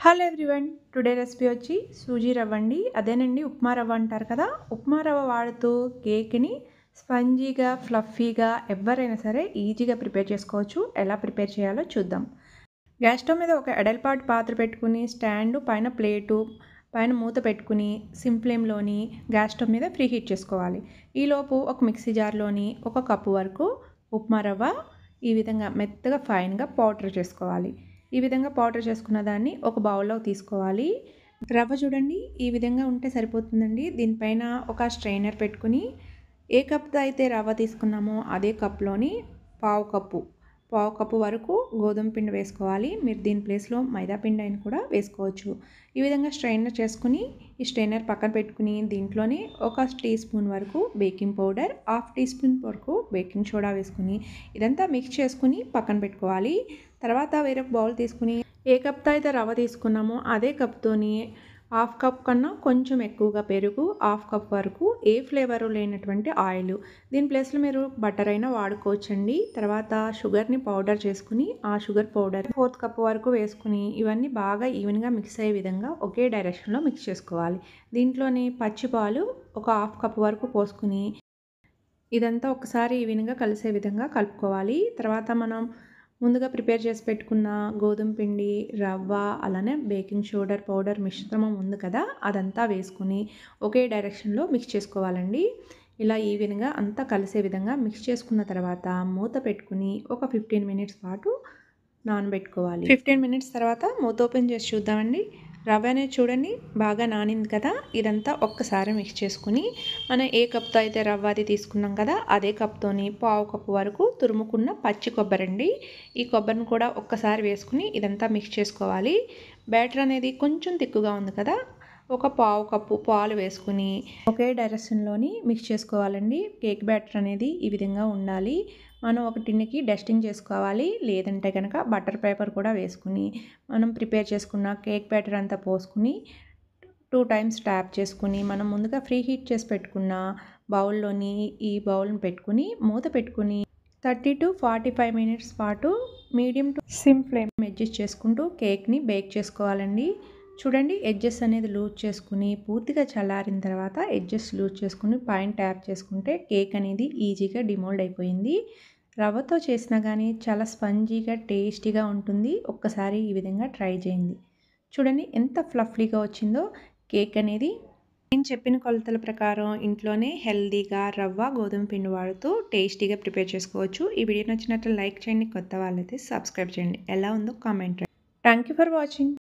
Hello everyone, today recipe వచ్చి సూజీ రవ్వ అండి. అదేనండి ఉప్మా రవ్వ అంటారు కదా. ఉప్మా రవ్వ వాడుతూ కేక్ని స్పంజీగా ఫ్లఫీగా ఎవరైనా సరే ఈజీగా ప్రిపేర్ చేసుకోవచ్చు. ఎలా ప్రిపేర్ చేయాలో చూద్దాం. గ్యాస్ స్టవ్ మీద ఒక ఎడల్పాటు పాత్ర పెట్టుకుని స్టాండ్ పైన ప్లేటు పైన మూత పెట్టుకుని సిమ్ ఫ్లేమ్లోని గ్యాస్ స్టవ్ మీద ఫ్రీ హీట్ చేసుకోవాలి. ఈలోపు ఒక మిక్సీ జార్లోని ఒక కప్పు వరకు ఉప్మా రవ్వ ఈ విధంగా మెత్తగా ఫైన్గా పౌడర్ చేసుకోవాలి. ఈ విధంగా పౌడర్ చేసుకున్న దాన్ని ఒక బౌల్లో తీసుకోవాలి. రవ్వ చూడండి ఈ విధంగా ఉంటే సరిపోతుందండి. దీనిపైన ఒక స్ట్రైనర్ పెట్టుకుని ఏ కప్తో అయితే రవ్వ తీసుకున్నామో అదే కప్లోని పావు కప్పు వరకు గోధుమ పిండి వేసుకోవాలి. మీరు దీని ప్లేస్లో మైదా పిండి అయినా కూడా వేసుకోవచ్చు. ఈ విధంగా స్ట్రైనర్ చేసుకుని ఈ స్ట్రైనర్ పక్కన పెట్టుకుని దీంట్లోనే ఒక టీ స్పూన్ వరకు baking powder, half teaspoon వరకు బేకింగ్ సోడా వేసుకుని ఇదంతా మిక్స్ చేసుకుని పక్కన పెట్టుకోవాలి. తర్వాత వేరొక బౌల్ తీసుకుని ఏ కప్తో అయితే రవ్వ తీసుకున్నామో అదే కప్తోని హాఫ్ కప్ కన్నా కొంచెం ఎక్కువగా పెరుగు, హాఫ్ కప్ వరకు ఏ ఫ్లేవరు లేనటువంటి ఆయిల్, దీని ప్లేస్లో మీరు బటర్ అయినా వాడుకోవచ్చండి. తర్వాత షుగర్ని పౌడర్ చేసుకుని ఆ షుగర్ పౌడర్ 4 కప్ వరకు వేసుకుని ఇవన్నీ బాగా ఈవెన్గా మిక్స్ అయ్యే విధంగా ఒకే డైరెక్షన్లో మిక్స్ చేసుకోవాలి. దీంట్లోని పచ్చి పాలు ఒక హాఫ్ కప్ వరకు పోసుకుని ఇదంతా ఒకసారి ఈవెన్గా కలిసే విధంగా కలుపుకోవాలి. తర్వాత మనం ముందుగా ప్రిపేర్ చేసి పెట్టుకున్న గోధుమ పిండి, రవ్వ, అలానే బేకింగ్ సోడా పౌడర్ మిశ్రమం ఉంది కదా, అదంతా వేసుకుని ఒకే డైరెక్షన్లో మిక్స్ చేసుకోవాలండి. ఇలా ఈవెన్గా అంతా కలిసే విధంగా మిక్స్ చేసుకున్న తర్వాత మూత పెట్టుకుని ఒక 15 మినిట్స్ పాటు నానబెట్టుకోవాలి. 15 మినిట్స్ తర్వాత మూత ఓపెన్ చేసి చూద్దామండి. రవ్వ అనేది చూడండి బాగా నానింది కదా. ఇదంతా ఒక్కసారి మిక్స్ చేసుకుని మనం ఏ కప్తో అయితే రవ్వ అది తీసుకున్నాం కదా అదే కప్తోని పావు కప్పు వరకు తురుముకున్న పచ్చి కొబ్బరి అండి. ఈ కొబ్బరిని కూడా ఒక్కసారి వేసుకుని ఇదంతా మిక్స్ చేసుకోవాలి. బ్యాటర్ అనేది కొంచెం తిక్కుగా ఉంది కదా, ఒక పావు కప్పు పాలు వేసుకుని ఒకే డైరెక్షన్లోని మిక్స్ చేసుకోవాలండి. కేక్ బ్యాటర్ అనేది ఈ విధంగా ఉండాలి. మనం ఒక టిన్నుకి డస్టింగ్ చేసుకోవాలి. లేదంటే కనుక బటర్ పేపర్ కూడా వేసుకుని మనం ప్రిపేర్ చేసుకున్న కేక్ బ్యాటర్ అంతా పోసుకుని 2 టైమ్స్ ట్యాప్ చేసుకుని మనం ముందుగా ఫ్రీ హీట్ చేసి పెట్టుకున్న బౌల్లోని ఈ బౌల్ని పెట్టుకుని మూత పెట్టుకుని 30 to 45 మినిట్స్ పాటు medium to SIM flame adjust చేసుకుంటూ కేక్ని బేక్ చేసుకోవాలండి. చూడండి ఎడ్జెస్ అనేది లూజ్ చేసుకుని పూర్తిగా చల్లారిన తర్వాత ఎడ్జెస్ లూజ్ చేసుకుని పైన ట్యాప్ చేసుకుంటే కేక్ అనేది ఈజీగా డిమోల్డ్ అయిపోయింది. రవ్వతో చేసినా కానీ చాలా స్పంజీగా టేస్టీగా ఉంటుంది. ఒక్కసారి ఈ విధంగా ట్రై చేయండి. చూడండి ఎంత ఫ్లఫీగా వచ్చిందో కేక్ అనేది. నేను చెప్పిన కొలతల ప్రకారం ఇంట్లోనే హెల్తీగా రవ్వ గోధుమ పిండి వాడుతూ టేస్టీగా ప్రిపేర్ చేసుకోవచ్చు. ఈ వీడియో నచ్చినట్లు లైక్ చేయండి, కొత్త వాళ్ళైతే సబ్స్క్రైబ్ చేయండి. ఎలా ఉందో comment. Thank you for watching.